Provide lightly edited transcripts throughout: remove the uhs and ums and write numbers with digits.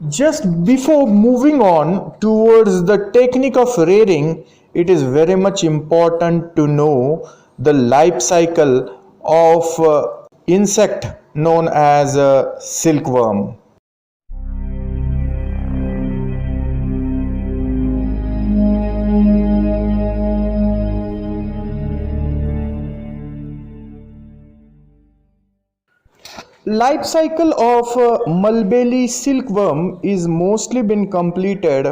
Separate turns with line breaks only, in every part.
Just before moving on towards the technique of rearing, it is very much important to know the life cycle of insect known as a silkworm. Life cycle of mulberry silkworm is mostly been completed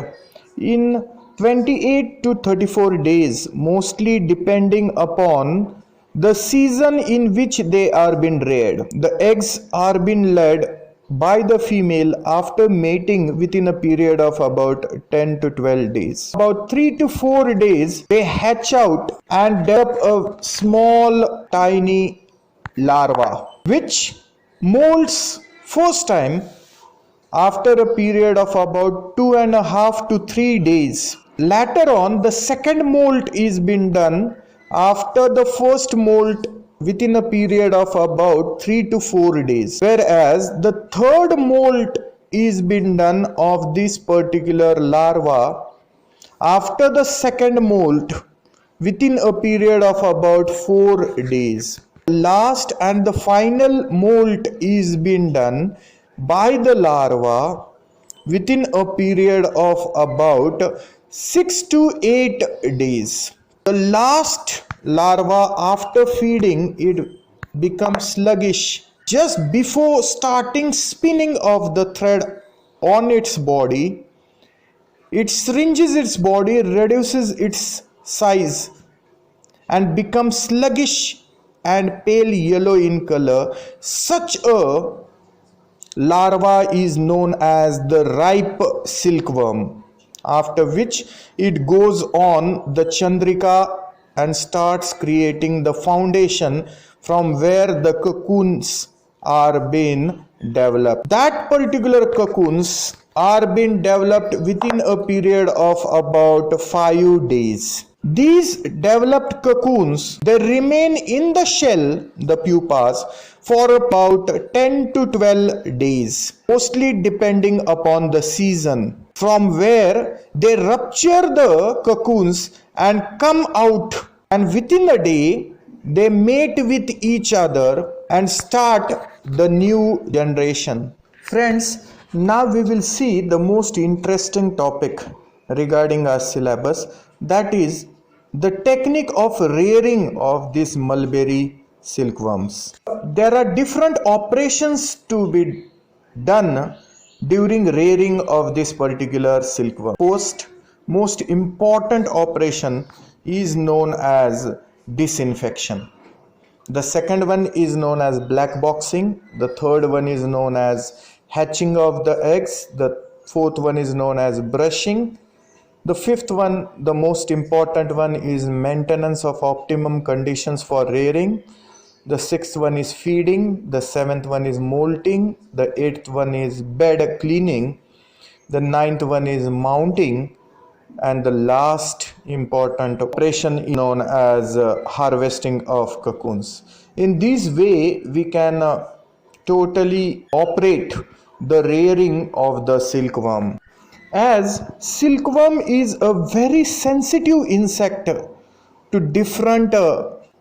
in 28 to 34 days, mostly depending upon the season in which they are being reared. The eggs are being laid by the female after mating within a period of about 10 to 12 days. About 3 to 4 days, they hatch out and develop a small tiny larva, which molts first time after a period of about 2.5 to 3 days. Later on, the second molt is been done after the first molt within a period of about 3 to 4 days, whereas the third molt is been done of this particular larva after the second molt within a period of about 4 days. Last and the final molt is being done by the larva within a period of about 6 to 8 days. The last larva, after feeding, it becomes sluggish just before starting spinning of the thread on its body. It shrinks its body, reduces its size, and becomes sluggish and pale yellow in color. Such a larva is known as the ripe silkworm, after which it goes on the chandrika and starts creating the foundation from where the cocoons are being developed. That particular cocoons are being developed within a period of about 5 days. These developed cocoons, they remain in the shell, the pupas, for about 10 to 12 days, mostly depending upon the season, from where they rupture the cocoons and come out, and within a day they mate with each other and start the new generation. Friends, now we will see the most interesting topic regarding our syllabus, that is the technique of rearing of these mulberry silkworms. There are different operations to be done during rearing of this particular silkworm. First, most important operation is known as disinfection. The second one is known as black boxing. The third one is known as hatching of the eggs. The fourth one is known as brushing. The fifth one, the most important one, is maintenance of optimum conditions for rearing. The sixth one is feeding. The seventh one is molting. The eighth one is bed cleaning. The ninth one is mounting. And the last important operation is known as harvesting of cocoons. In this way, we can totally operate the rearing of the silkworm. As silkworm is a very sensitive insect to different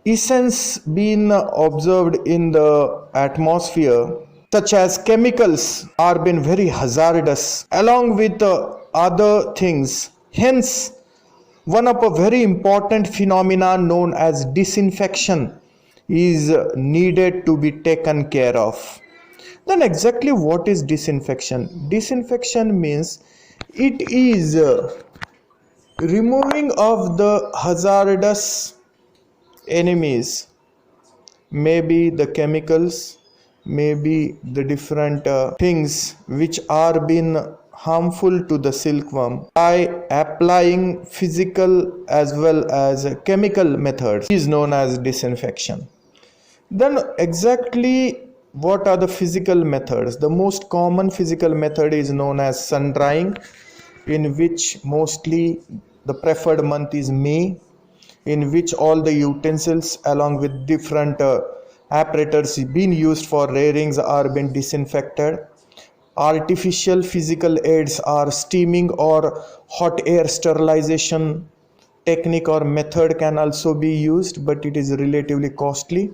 essence being observed in the atmosphere, such as chemicals are being very hazardous along with other things. Hence, one of a very important phenomena known as disinfection is needed to be taken care of. Then exactly what is disinfection? Disinfection means it is removing of the hazardous enemies, maybe the chemicals, maybe the different things which are being harmful to the silkworm, by applying physical as well as chemical methods is known as disinfection. Then exactly what are the physical methods? The most common physical method is known as sun drying, in which mostly the preferred month is May, in which all the utensils along with different apparatus being used for rearings are being disinfected. artificial physical aids are steaming or hot air sterilization technique or method can also be used, but it is relatively costly.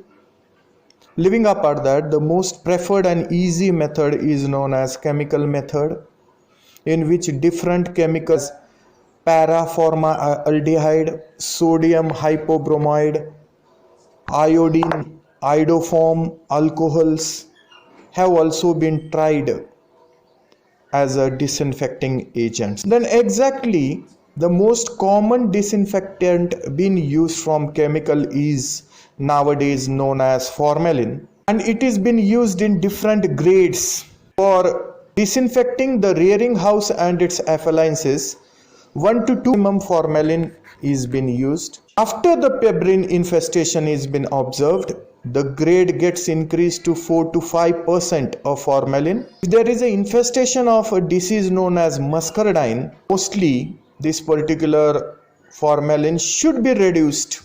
Leaving apart that, the most preferred and easy method is known as chemical method, in which different chemicals, paraformaldehyde, sodium hypobromide, iodine, iodoform alcohols have also been tried as a disinfecting agents. Then exactly the most common disinfectant being used from chemical is nowadays known as formalin, and it is been used in different grades for disinfecting the rearing house and its appliances. 1 to 2 mm formalin is been used. After the pebrine infestation is been observed, the grade gets increased to 4 to 5% of formalin. If there is an infestation of a disease known as muscardine, mostly this particular formalin should be reduced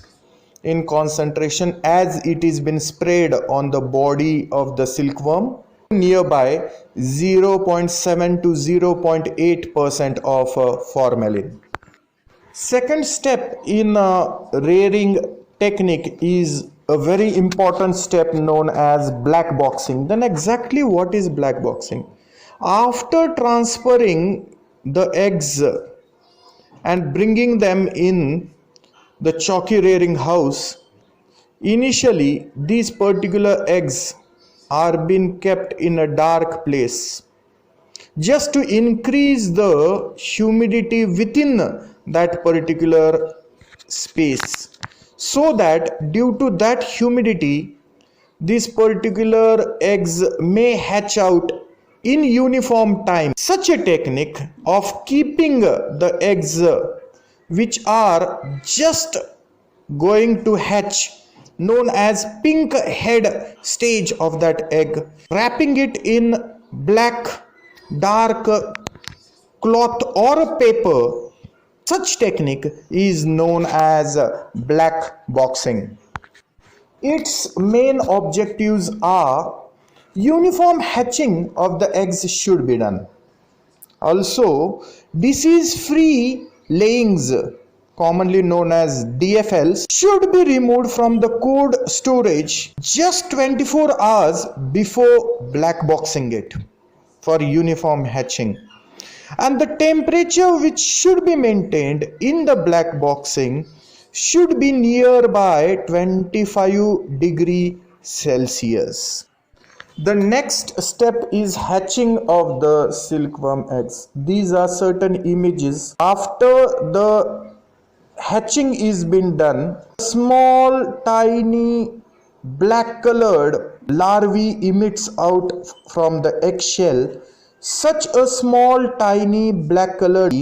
in concentration as it is been sprayed on the body of the silkworm, nearby 0.7 to 0.8% of formalin. Second step in rearing technique is a very important step known as black boxing. Then exactly what is black boxing? After transferring the eggs and bringing them in the chalky rearing house, initially these particular eggs are being kept in a dark place just to increase the humidity within that particular space, so that due to that humidity these particular eggs may hatch out in uniform time. Such a technique of keeping the eggs which are just going to hatch, known as pink head stage of that egg, wrapping it in black dark cloth or paper, such technique is known as black boxing. Its main objectives are uniform hatching of the eggs should be done. Also, disease-free layings, commonly known as DFLs, should be removed from the cold storage just 24 hours before black boxing it for uniform hatching. And the temperature which should be maintained in the black boxing should be nearby 25 degree Celsius. The next step is hatching of the silkworm eggs. These are certain images. After the hatching is been done, small tiny black colored larvae emits out from the eggshell. Such a small tiny black colored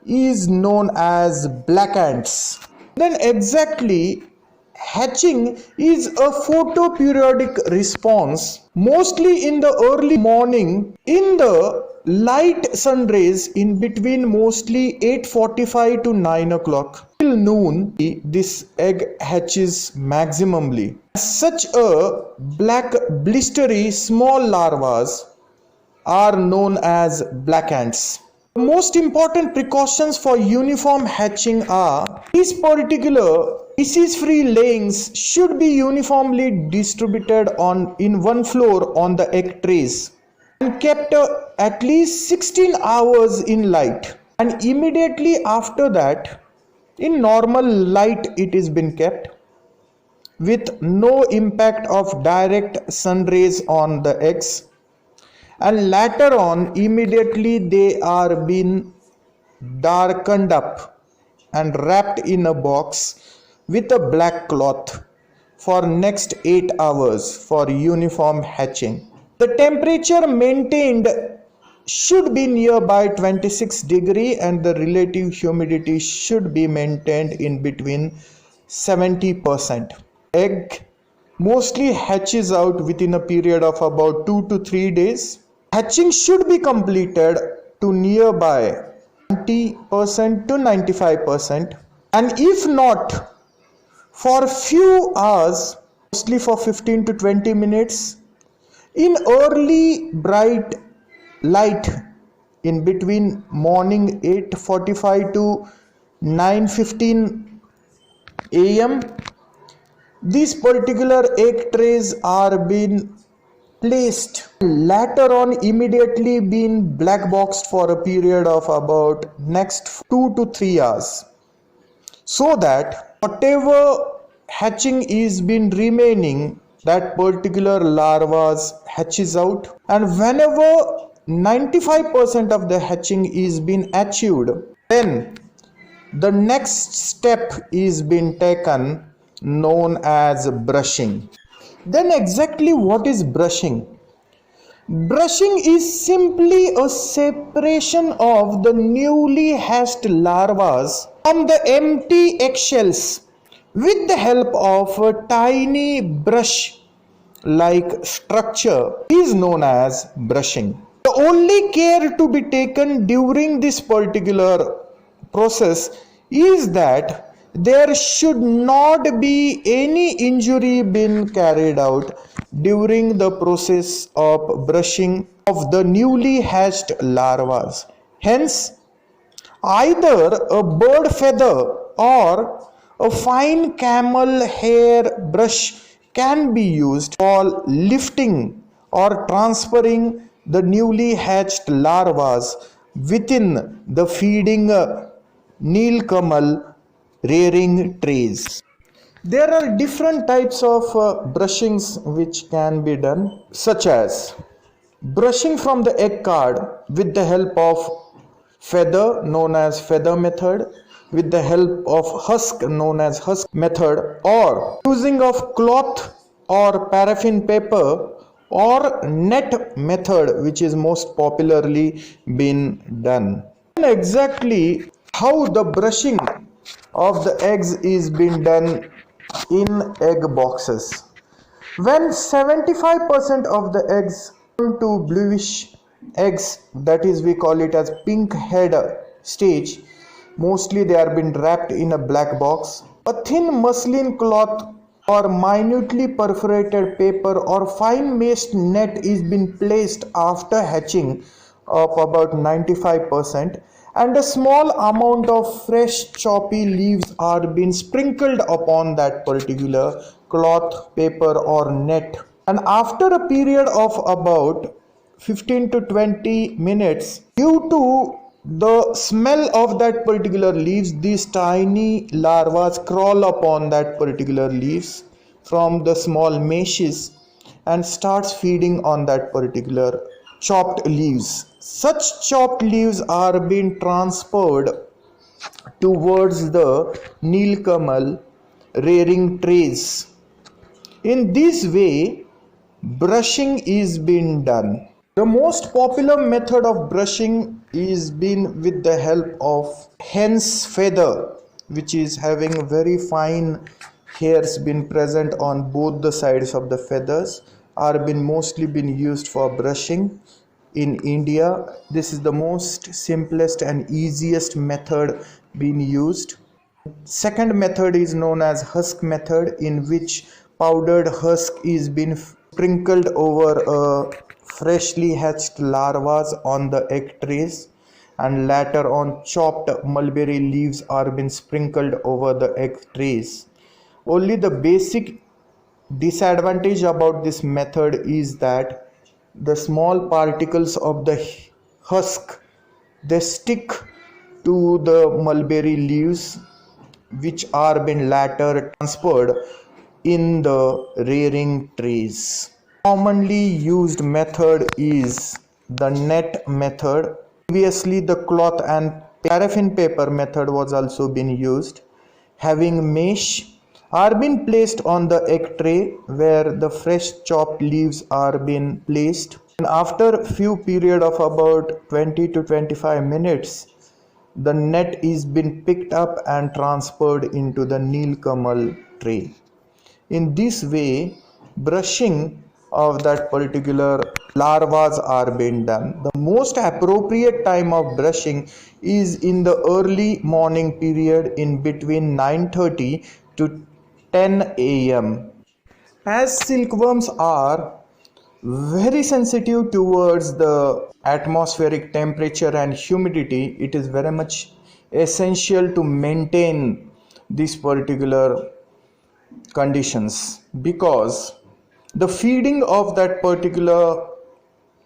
is known as black ants. Then exactly hatching is a photoperiodic response, mostly in the early morning in the light sun rays in between mostly 8:45 to 9 o'clock till noon. This egg hatches maximally. Such a black blistery small larvae are known as black ants. The most important precautions for uniform hatching are these particular disease-free layings should be uniformly distributed in one floor on the egg trays and kept at least 16 hours in light, and immediately after that in normal light it is been kept with no impact of direct sun rays on the eggs, and later on immediately they are being darkened up and wrapped in a box with a black cloth for next 8 hours for uniform hatching. The temperature maintained should be nearby 26 degree and the relative humidity should be maintained in between 70%. Egg mostly hatches out within a period of about 2 to 3 days. Hatching should be completed to nearby 90% to 95%, and if not, for few hours, mostly for 15 to 20 minutes, in early bright light in between morning 8:45 to 9:15 am, these particular egg trays are being placed, later on immediately being black boxed for a period of about next 2 to 3 hours, so that whatever hatching is been remaining, that particular larvas hatches out. And whenever 95% of the hatching is been achieved, then the next step is being taken, known as brushing. Then exactly what is brushing? Brushing is simply a separation of the newly hatched larvae from the empty eggshells with the help of a tiny brush like structure is known as brushing. The only care to be taken during this particular process is that there should not be any injury being carried out during the process of brushing of the newly hatched larvae. Hence, either a bird feather or a fine camel hair brush can be used for lifting or transferring the newly hatched larvae within the feeding Nilkamal rearing trays. There are different types of brushings which can be done, such as brushing from the egg card with the help of feather, known as feather method, with the help of husk, known as husk method, or using of cloth or paraffin paper, or net method, which is most popularly been done. And exactly how the brushing of the eggs is being done in egg boxes. When 75% of the eggs turn to bluish eggs, that is, we call it as pink head stage, mostly they are being wrapped in a black box. A thin muslin cloth or minutely perforated paper or fine meshed net is being placed after hatching of about 95%, and a small amount of fresh choppy leaves are being sprinkled upon that particular cloth, paper or net. And after a period of about 15 to 20 minutes, due to the smell of that particular leaves, these tiny larvae crawl upon that particular leaves from the small meshes and starts feeding on that particular chopped leaves. Such chopped leaves are being transferred towards the Nilkamal rearing trays. In this way, brushing is being done. The most popular method of brushing is being with the help of hen's feather, which is having very fine hairs been present on both the sides of the feathers, are been mostly been used for brushing in India. This is the most simplest and easiest method being used. Second method is known as husk method, in which powdered husk is being sprinkled over a freshly hatched larvae on the egg trays, and later on chopped mulberry leaves are being sprinkled over the egg trays. Only the basic disadvantage about this method is that the small particles of the husk, they stick to the mulberry leaves, which are been later transferred in the rearing trays. Commonly used method is the net method. Previously the cloth and paraffin paper method was also been used. Having mesh are being placed on the egg tray where the fresh chopped leaves are being placed, and after few period of about 20 to 25 minutes, the net is being picked up and transferred into the Nilkamal tray. In this way, brushing of that particular larvas are being done. The most appropriate time of brushing is in the early morning period in between 9:30 to 10 am. As silkworms are very sensitive towards the atmospheric temperature and humidity. It is very much essential to maintain these particular conditions, because the feeding of that particular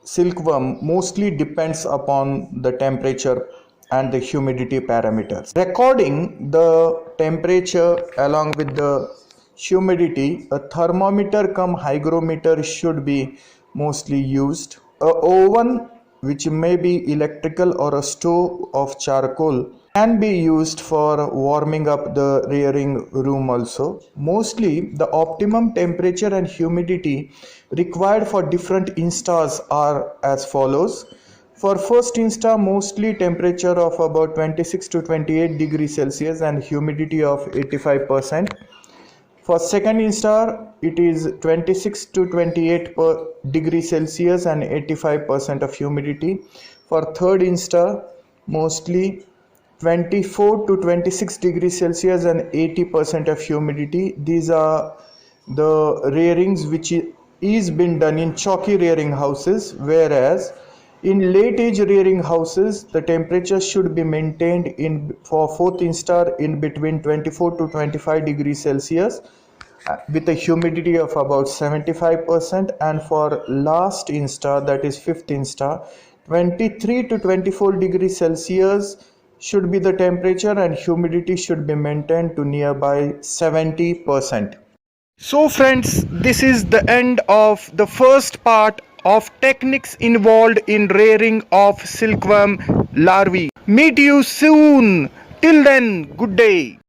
silkworm mostly depends upon the temperature and the humidity parameters. Recording the temperature along with the humidity, a thermometer cum hygrometer should be mostly used. A oven, which may be electrical, or a stove of charcoal, can be used for warming up the rearing room also. Mostly the optimum temperature and humidity required for different instars are as follows. For first insta, mostly temperature of about 26 to 28 degrees Celsius and humidity of 85%. For second instar, it is 26 to 28 per degree Celsius and 85% of humidity. For third instar, mostly 24 to 26 degrees Celsius and 80% of humidity. These are the rearings which is been done in chalky rearing houses, whereas in late age rearing houses the temperature should be maintained in for fourth instar in between 24 to 25 degrees Celsius with a humidity of about 75%, and for last instar, that is fifth instar, 23 to 24 degrees Celsius should be the temperature and humidity should be maintained to nearby 70%. So friends, this is the end of the first part of techniques involved in rearing of silkworm larvae. Meet you soon. Till then, good day.